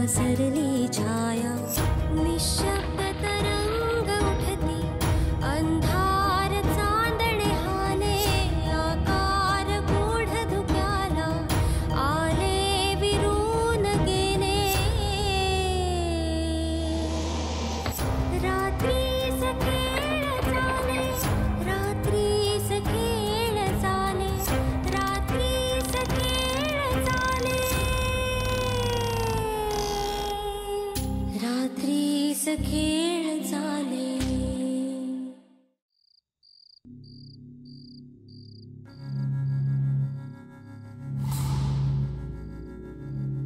पसरली छाया निशब्द तरंग उठती अंधार चांदणे हाले आकार गूढ धुक्याला आले विरून गेले रात्रीस खेळ चाले रात्रीस खेळ चाले रात्रीस खेळ चाले रात्रीस खेळ चाले।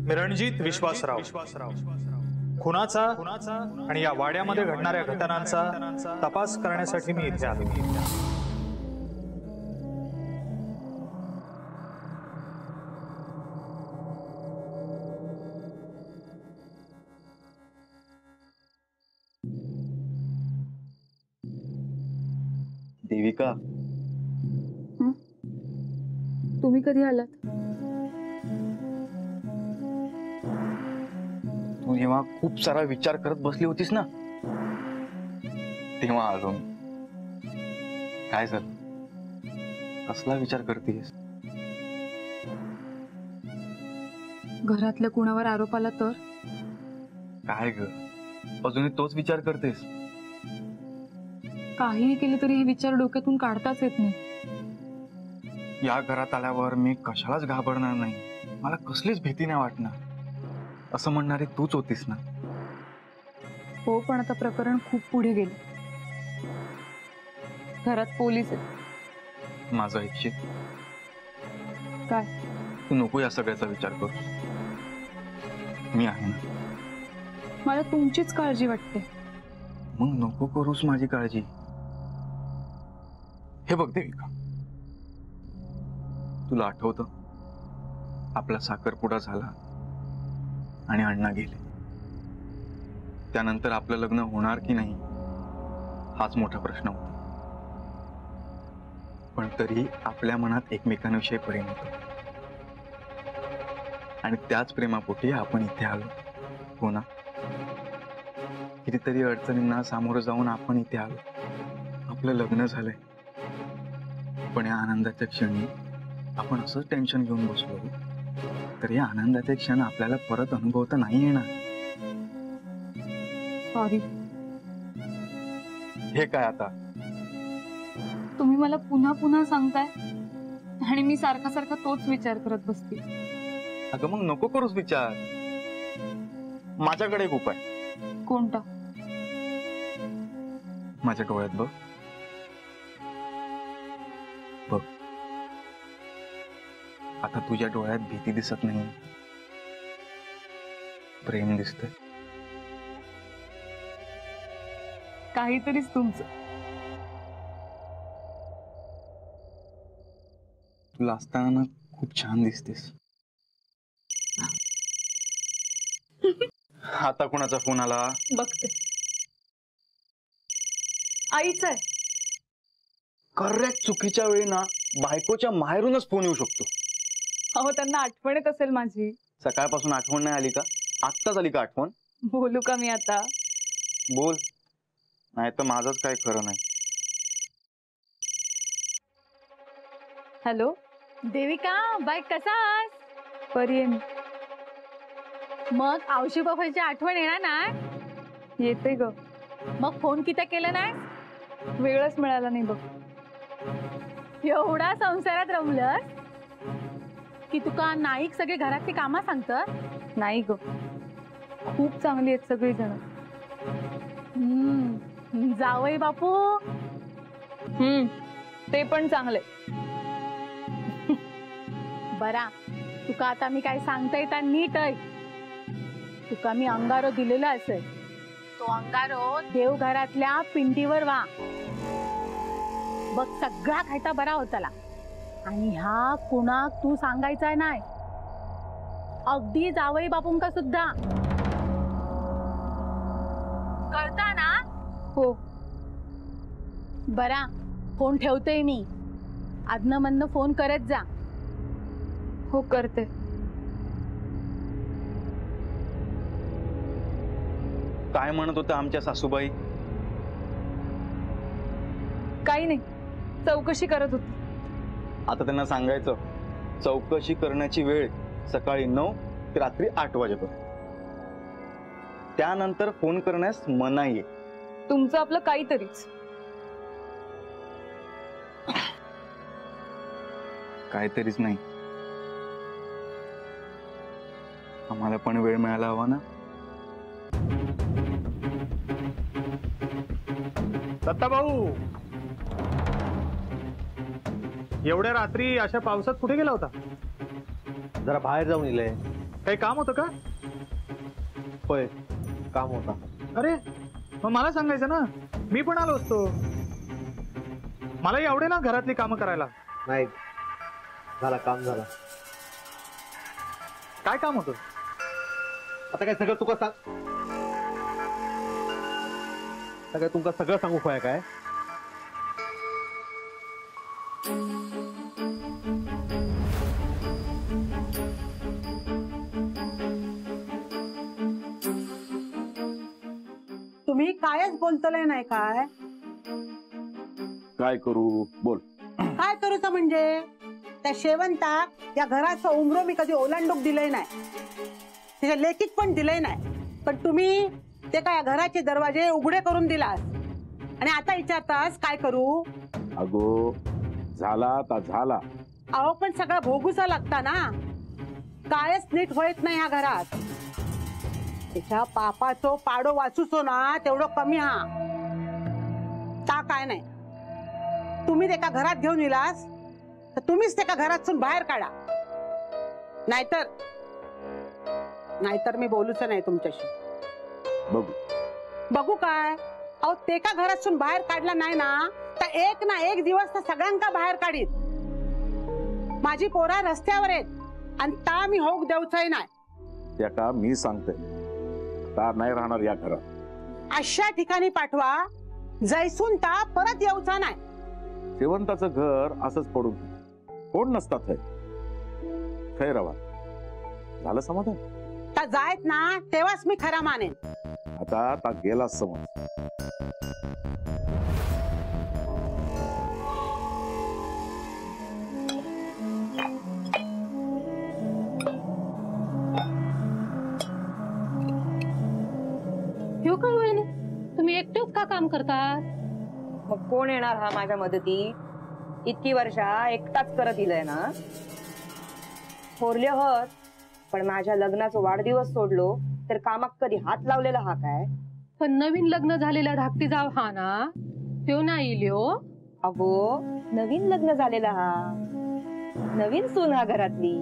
मी रणजित विश्वासराव खुनाचा आणि या वाड्यामध्ये घडणाऱ्या घटनांचा तपास करण्यासाठी मी इथे आलो। देविका, तुम्ही कधी आलात? तू जेव्हा खूप सारा विचार करत बसली होतीस ना तेव्हा आलो मी। काय झालं? कसला विचार करतेस? घरातल्या कुणावर आरोप आला तर? काय ग, अजूनही तोच विचार करतेस? काहीही केलं तरी हे विचार डोक्यातून काढताच येत नाही। या घरात आल्यावर मी कशालाच घाबरणार नाही, मला कसलीच भीती नाही वाटणार असं म्हणणारी तूच होतीस ना। हो, पण आता प्रकरण खूप पुढे गेले, घरात पोलीस आहेत। माझं ऐकशील? काय? तू नको या सगळ्याचा विचार करू, मी आहे ना। मला तुमचीच काळजी वाटते। मग नको करूस माझी काळजी। हे बघ देविका, तुला आठवतं आपला साखरपुडा झाला आणि अण्णा गेले, त्यानंतर आपलं लग्न होणार की नाही हाच मोठा प्रश्न होता। पण तरी आपल्या मनात एकमेकांविषयी प्रेम होतं आणि त्याच प्रेमापोटी आपण इथे आलो, हो ना? कितीतरी अडचणींना सामोरं जाऊन आपण इथे आलो, आपलं लग्न झालंय। पण या आनंदाच्या क्षणी आपण असंच टेन्शन घेऊन बसलो तर या आनंदाचे क्षण आपल्याला परत अनुभवता नाही येणार। सॉरी। हे काय आता? तुम्ही मला पुन्हा पुन्हा सांगताय आणि मी सारखा सारखा तोच विचार करत बसते। अगं मग नको करूस विचार, माझ्याकडे एक उपाय। कोणता? माझ्या डोळ्यात बघ, बघ आता तुझ्या डोळ्यात भीती दिसत नाही, प्रेम दिसतंय। काहीतरीच तुमचं। तुला असताना ना खूप छान दिसतेस। आता कोणाचा फोन आला बघते। आईच आहे। करेक्ट, चुकीच्या वेळी ना बायकोच्या माहेरूनच फोन येऊ शकतो। अहो, त्यांना आठवण येत असेल माझी। सकाळपासून आठवण नाही आली का? आत्ताच आली का आठवण? बोलू का मी आता? बोल, नाही तर माझंच काय खरं नाही। हॅलो देविका, बाय कसा आहेस? बरी आहे मी। मग आवशी बाबाची आठवण येणार नाही? येते ग। मग फोन किती केलं नाही? वेळच मिळाला नाही बघ। एवढा संसारात रमलंस की तुका नाईक सगळे घरातली कामं सांगतात? नाही ग, खूप चांगली आहेत सगळी जण। जावई बापू? ते पण चांगले। बरा, तुका आता मी काय सांगता येता नीट ऐक। तुका मी अंगारो दिलेला असेल, तो अंगारो देवघरातल्या पिंडीवर वा बघ, सगळा खायचा बरा होताला। आणि ह्या कुणाक तू सांगायचा नाही, अगदी जावई बापूंका सुद्धा, कळता ना? हो। बरा, फोन ठेवते मी, आदन मधनं फोन करत जा। हो, करते। काय म्हणत होत्या आमच्या सासूबाई? काही नाही, चौकशी करत होती. आता त्यांना सांगायचं चौकशी करण्याची वेळ सकाळी 9 ते रात्री 8 वाजेपर्यंत. त्यानंतर फोन करण्यास मनाई आहे. तुमचं आपलं काहीतरीच. काहीतरीच नाही, आम्हाला पण वेळ मिळाला हवा ना. दत्ता भाऊ, एवढ्या रात्री अशा पावसात कुठे गेला होता? जरा बाहेर जाऊन इलंय. काही काम होतं का? होय, काम होता. अरे मग मला सांगायचं ना, मी पण आलो असतो. मला एवढे ना घरातली कामं करायला. नाही झाला, काम झाला. काय काम होतं? आता काय सगळं तुका सांग, आता काय तुमका सगळं सांगू काय? काय तुम्ही कायच बोलतलंय नाही काय? काय करू बोल. काय करूच म्हणजे त्या शेवंताक या घराचं उमरो मी कधी ओलांडूक दिलंय नाही, त्याच्या लेखीत पण दिलंय नाही. पण तुम्ही ते काय घराचे दरवाजे उघडे करून दिलास आणि आता विचारतास काय करू? अगो झाला ता झाला. अहो पण सगळं भोगूसा लागता ना, कायच नीट होत नाही ह्या घरात. त्याच्या पापाचो पाडो वाचूचो ना तेवढं कमी हा. ता काय नाही, तुम्ही त्याच्या घरात घेऊन येलास तर तुम्हीच त्याच्या घरातून बाहेर काढा, नाहीतर मी बोलूच नाही तुमच्याशी. बघू काय? अहो ते का घरातून बाहेर काढला नाही ना तर एक ना एक दिवस तर सगळ्यांका बाहेर काढीत. माझी पोरा रस्त्यावर आहेत आणि ता मी होक देऊचंय नाही. त्या का मी सांगते ता नाही राहणार या घरात. अशा ठिकाणी पाठवा जैसून ता परत येऊचा नाही. शेवंताचं घर असंच पडून कोण नसतात खै रवा. झालं समाधान? ता जायत ना तेव्हाच मी खरा मानेन. आता ता गेला समज. हो का वहिनी, तुम्ही एकटेच का काम करतात? मग कोण येणार हा माझ्या मदती? इतकी वर्षा एकटाच करत दिलंय ना. थोरले होत पण माझ्या लग्नाचा वाढदिवस सोडलो तर कामाक कधी हात लावलेला हा काय? पण नवीन लग्न झालेला धाकटी जाव हा ना, तो नाही इल्यो. अगो नवीन लग्न झालेला हा, नवीन सून हा घरातली.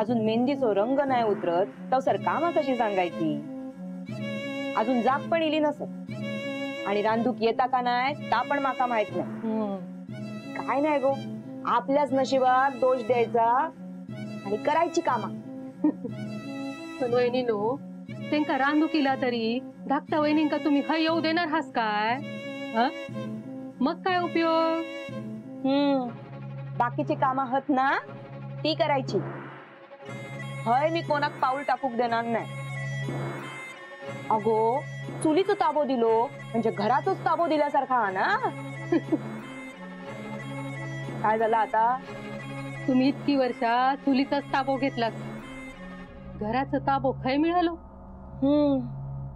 अजून मेहंदीचो रंग नाही उतरत तर सर कामा कशी सांगायची? अजून जाग पण इली नसत आणि रांधूक येता का नाही ता पण माका माहित नाही. काय नाही गो, आपल्याच नशिबात दोष द्यायचा आणि करायची कामा. पण वहिनी नो, त्यांका रांधू केला तरी धाकटा वहिनींका तुम्ही हय येऊ देणार हास काय? मग काय उपयोग? बाकीची कामा हत ना ती करायची. हय मी कोणाक पाऊल टाकूक देणार नाही. अगो चुलीचा ताबो दिलो म्हणजे घरातच ताबो दिल्यासारखा हा ना. काय झालं आता? तुम्ही इतकी वर्षा चुलीचाच ताबो घेतलात, घराचा ताबो खय मिळालो?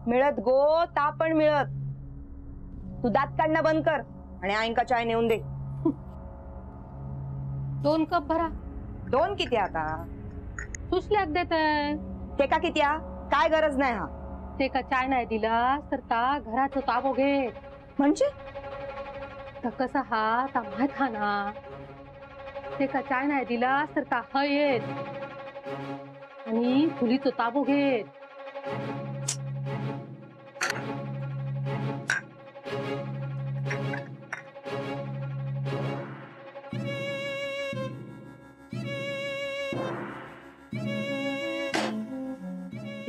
मिळत गो, ता पण मिळत. तू दात काढणं बंद कर आणि आईंका चाय नेऊन दे. 2 कप भरा. 2 किती आता? सुसल्याक देत. ते का किती? काय गरज नाही हा. ते का चाय नाही दिला तर ता घराचा ताबो घे. म्हणजे कसा हा ता माहित हा ना. ते का चाय नाही दिला तर ता हय येत आणि चुलीचा ताबो घेत.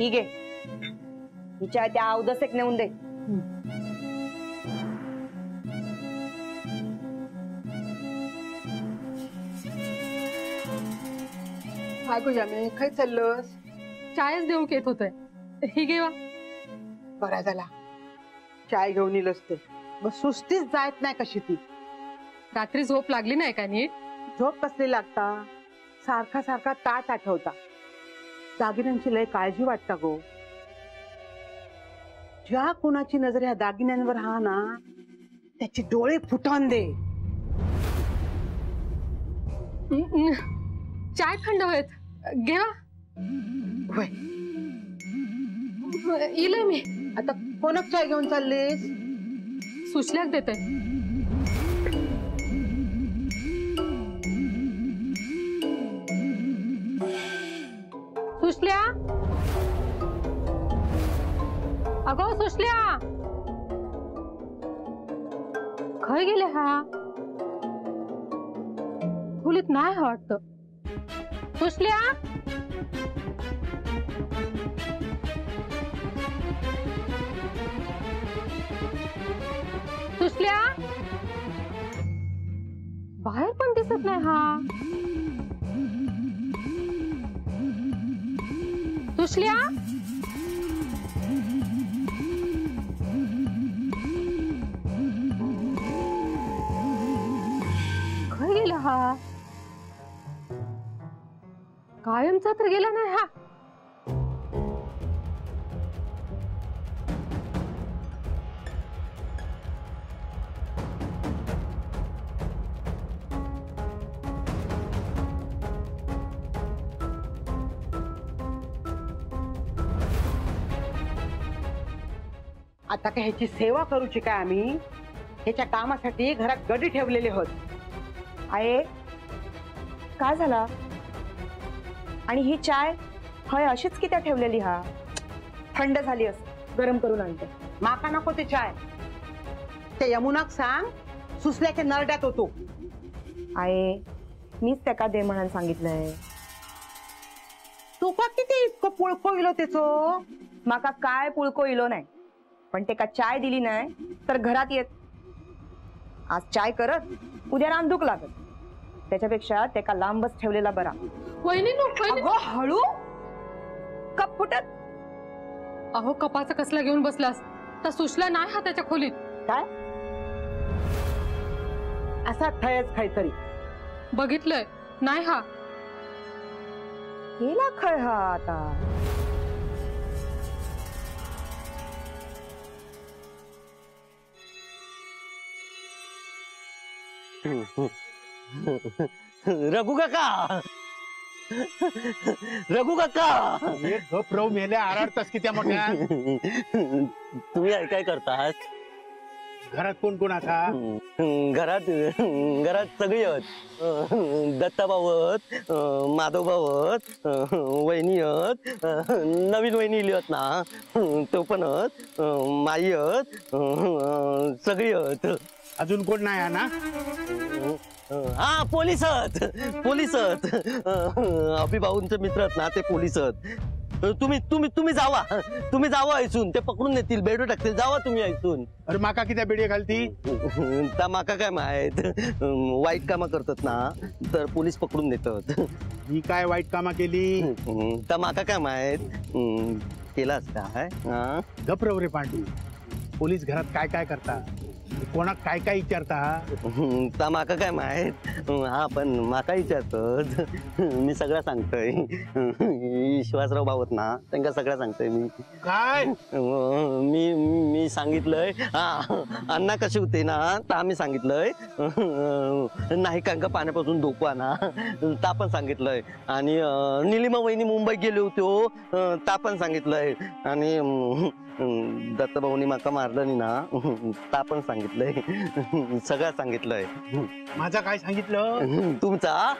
ही घे, हिच्या त्या अवदसेक नेऊन दे. काय गो जामे, खय चाललोस? चायच देऊ येत होतय. ही घेवा. बरा झाला चाय घेऊन येईल असते मग सुस्तीच जायत नाही कशी ती. रात्री झोप लागली नाही का नीट? झोप कसली लागता सारखा सारखा ताट आठवता. दागिन्यांची लय काळजी वाटता गो. ज्या कुणाची नजर ह्या दागिन्यांवर हा ना त्याचे डोळे फुटवून दे. चाय थंड होत घेवा. इले मी आता कोणाक चाय घेऊन चाललीस? सुशल्याक देते. सुशल्या अगो सुशल्या खय गेले हा? खोलीत नाही हा वाटत. सुशल्या सुशल्या बाहेर पण दिसत नाही हा. सुशल्या खय गेला हा? कायमचा तर गेला नाही हा. आता काय ह्याची सेवा करूची काय आम्ही? ह्याच्या कामासाठी घरात गडी ठेवलेले होत. आहे काय झाला? आणि ही चाय हय अशीच कित्या ठेवलेली हा? थंड झाली असं गरम करून आणते. माका नको ते चाय. ते यमुनाक सांग सुसल्याच्या नरड्यात होतो. आहे मीच त्याका दे म्हणून सांगितलंय. तू का किती इतकं पुळको इलो त्याचो? माका काय पुळको इलो नाही पण ते का चाय दिली नाही तर घरात येत. आज चाय करत उद्या रांधूक लागत. त्याच्यापेक्षा ते का लांबच ठेवलेला बरा. वहिनी हळू कप फुटत. अहो कपाचा कसला घेऊन बसलास? तर सुशला नाही हा त्याच्या खोलीत. काय असा थयच काहीतरी बघितलंय नाही हा. गेला खय हा आता. रघु काका रघु काका गप्र मेल्या आराडतास की त्या मोठ्या. तुम्ही काय करतास? घरात कोण कोण आता? घरात सगळी आहेत. दत्ता भावत, माधव भावत, वहिनी आहेत, नवीन वहिनी इली आहेत ना तो पण आहेत, माई आहेत, सगळी आहेत. अजून कोण नाही ना? हा पोलीस आहेत. अभिभाऊंचे मित्र आहेत ना ते पोलीस आहेत. तुम्ही जावा ऐसून ते पकडून नेतील बेडू टाकतील. जावा तुम्ही ऐसून. अरे माका किती बेडी घालती? त्या माका काय माहित वाईट कामा करतात ना तर पोलीस पकडून नेतात. ही काय वाईट कामा केली? त्या माका काय माहित केलास काय? गप्र रे पांडू. पोलीस घरात काय काय करता? कोणाक काय काय विचारता? त्या माका काय माहित. हा पण माका विचारतो. मी सगळं सांगतोय. विश्वासराव भावत ना त्यांना सगळं सांगतोय मी. काय मी सांगितलंय. हा अण्णा कसे होते ना तर आम्ही सांगितलंय. नाही कांका पाण्यापासून धोका ना ता पण सांगितलंय. आणि निलिमा वहिनी मुंबईत गेले होते ता पण सांगितलंय. आणि दत्तभाऊनी माका मारलं नाही ना ता पण सांगितलंय. सगळं सांगितलंय. माझा काय सांगितलं? तुमचा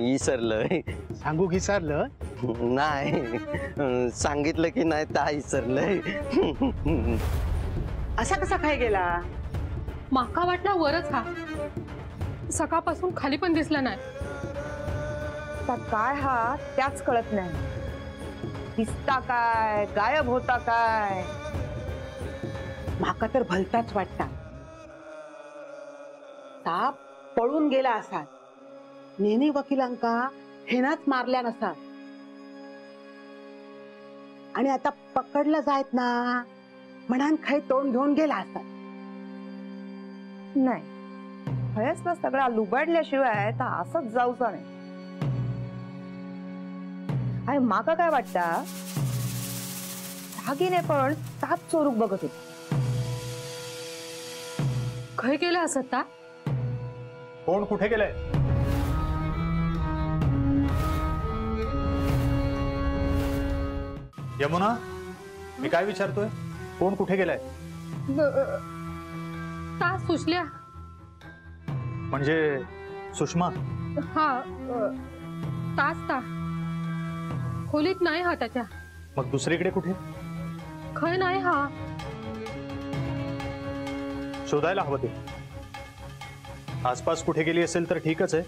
विसरलंय. सांगू विसरलं नाही. सांगितलं की नाही ता विसरलंय. असा कसा काय गेला? माका वाटला वरच हा. सकाळपासून खाली पण दिसला नाही. काय हा त्याच कळत नाही. दिसता काय गायब होता काय? माका तर भलताच वाटता. साप पळून गेला असा. नेने वकिलांका हेनाच मारल्या नसा. आणि आता पकडलं जायत ना म्हणान खाय तोंड घेऊन गेला असतात. नाही खयच ना सगळा लुबाडल्याशिवाय तर असंच जाऊचा नाही. आणि माका काय वाटता दागिने पण ताप चोरूक बघत होते. खय गेले असत ता? कोण कुठे गेलंय? यमुना, मी काय विचारतोय? कोण कुठे गेलाय? ता सुशल्या. म्हणजे सुषमा? हा तास ता खोलीत नाही हा त्याच्या. मग दुसरीकडे कुठे? खय नाही हा. शोधायला हवं ते. आसपास कुठे गेली असेल तर ठीकच आहे,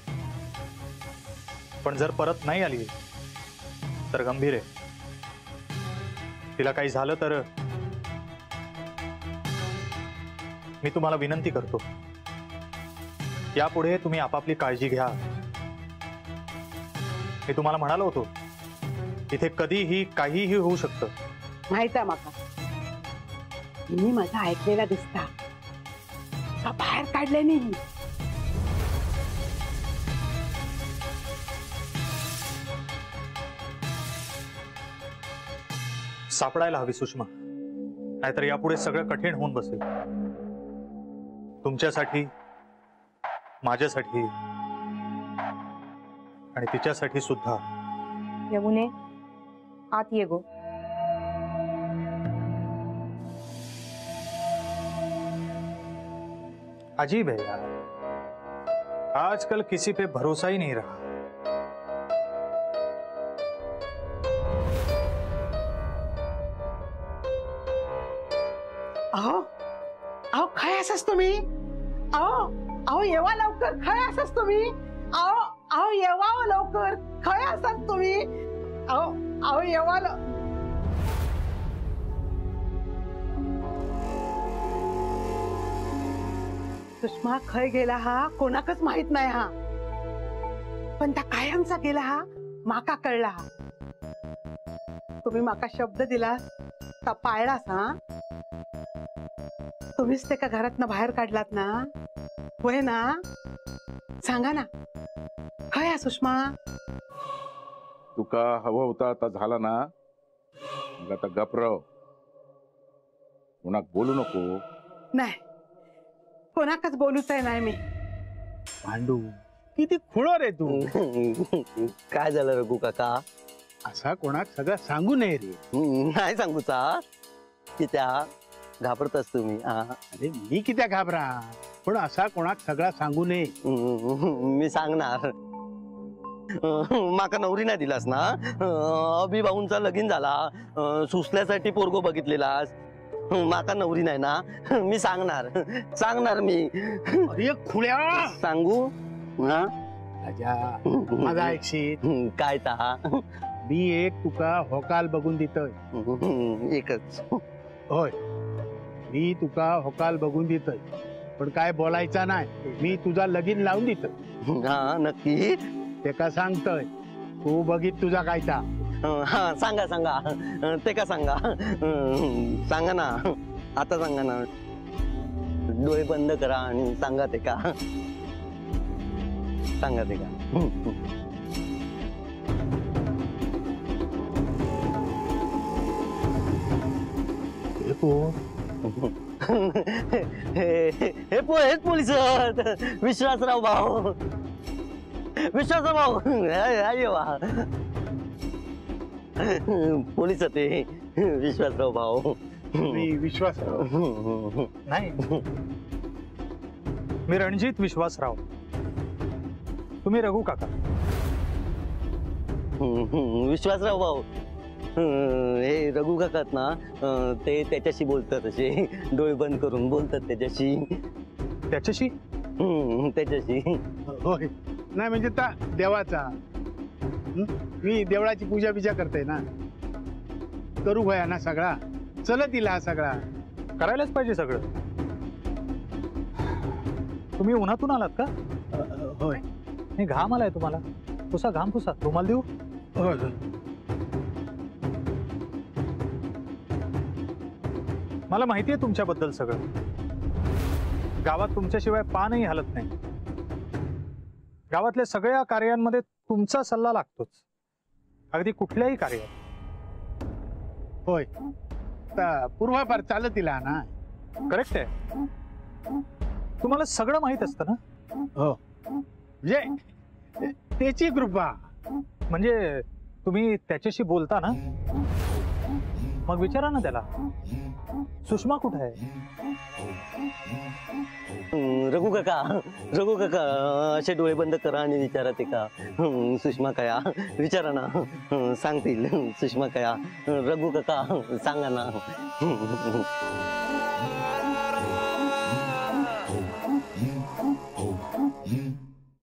पण जर परत नाही आली तर गंभीर आहे. तिला काही झालं तर मी तुम्हाला विनंती करतो, यापुढे तुम्ही आपापली काळजी घ्या. मी तुम्हाला म्हणालो होतो इथे कधीही काहीही होऊ शकतं. माहित आहे माका, मी माझा ऐकलेला दिसता का बाहेर काढले नाही. सापडायला हवी सुषमा, नाहीतर यापुढे सगळं कठीण होऊन बसेल. तुमच्यासाठी, माझ्यासाठी आणि तिच्यासाठी सुद्धा. यमुने आत ये गो. अजीब है यार, आजकल किसी पे भरोसा ही नहीं रहा. अहो अहो खय असस तुम्ही? अहो अहो येवा लवकर, खय असस तुम्ही? अहो अहो येवा लवकर, खय असस तुम्ही? अहो अहो येवा सुषमा खय गेला हा कोणाकच माहित नाही हा, पण त्या कायमचा गेला हा माका कळला हा. तुम्ही माका शब्द दिला ता पाळलास हा. तुम्हीच ते का घरातनं बाहेर काढलात ना, होय ना? सांगा ना काय आहे सुषमा? तुका हवं होता आता झाला ना, मग आता गपराव, कोणाक बोलू नको. नाही कोणाकच बोलूच आहे नाही मी. पांडू किती खुळो रे तू. काय झालं रघु काका? असा कोणाक सगळं सांगू नये रे. नाही सांगूचा की त्या घाबरतस तुम्ही. अरे मी कित्या घाबरा, पण असा कोणाक सगळा सांगू नये. मी सांगणार. माका नवरी नाही दिलास ना, अभि भाऊंचा लगीन झाला, सुसल्यासाठी पोरगो बघितलेलास, माका नवरी नाही ना, मी सांगणार मी. अरे खुळ्या सांगू? राजा माझा ऐकशील काय ता? मी एक तुका होकाल बघून देतोय. एकच होय, मी तुका होकाल बघून देतोय, पण काय बोलायचा नाही. मी तुझा लगीन लावून देतोय. हा नक्की? ते का सांगतोय तू बघित तुझा कायता. हा सांगा ते का सांगा. सांगा ना आता, सांगा ना. डोळे बंद करा आणि सांगा ते का. सांगा ते का. हे पोलीस विश्वासराव भाऊ. विश्वासराव भाऊ अरे वा, पोलीस होते विश्वासराव भाऊ. विश्वासराव नाही, मी रणजित विश्वासराव. तुम्ही रघु काका. विश्वासराव भाऊ हे रघु काकात ना, ते त्याच्याशी बोलतात, असे डोळे बंद करून बोलतात त्याच्याशी. त्याच्याशी? त्याच्याशी. होय, नाही म्हणजे त्या देवाचा. मी देवळाची पूजा बिजा करते ना, करू भया ना सगळा. चल तिला सगळा करायलाच पाहिजे सगळं. तुम्ही उन्हातून आलात का? होय. नाही घाम आलाय तुम्हाला, पुसा घाम पुसा. रुमाल देऊ? होय. मला माहिती आहे तुमच्याबद्दल सगळं. गावात तुमच्याशिवाय पानही हलत नाही. गावातल्या सगळ्या कार्यांमध्ये तुमचा सल्ला लागतोच, अगदी कुठल्याही कार्यात. होय, पूर्वापार चालत इला ना. करेक्ट आहे. तुम्हाला सगळं माहित असतं ना. हो, म्हणजे त्याची कृपा. म्हणजे तुम्ही त्याच्याशी बोलता ना, मग विचारा ना त्याला, सुषमा कुठे आहे? रघु काका, रघु काका असे डोळे बंद करा आणि विचारा ते का सुषमा कया. विचारा ना, सांगतील सुषमा कया. रघु काका सांगा ना.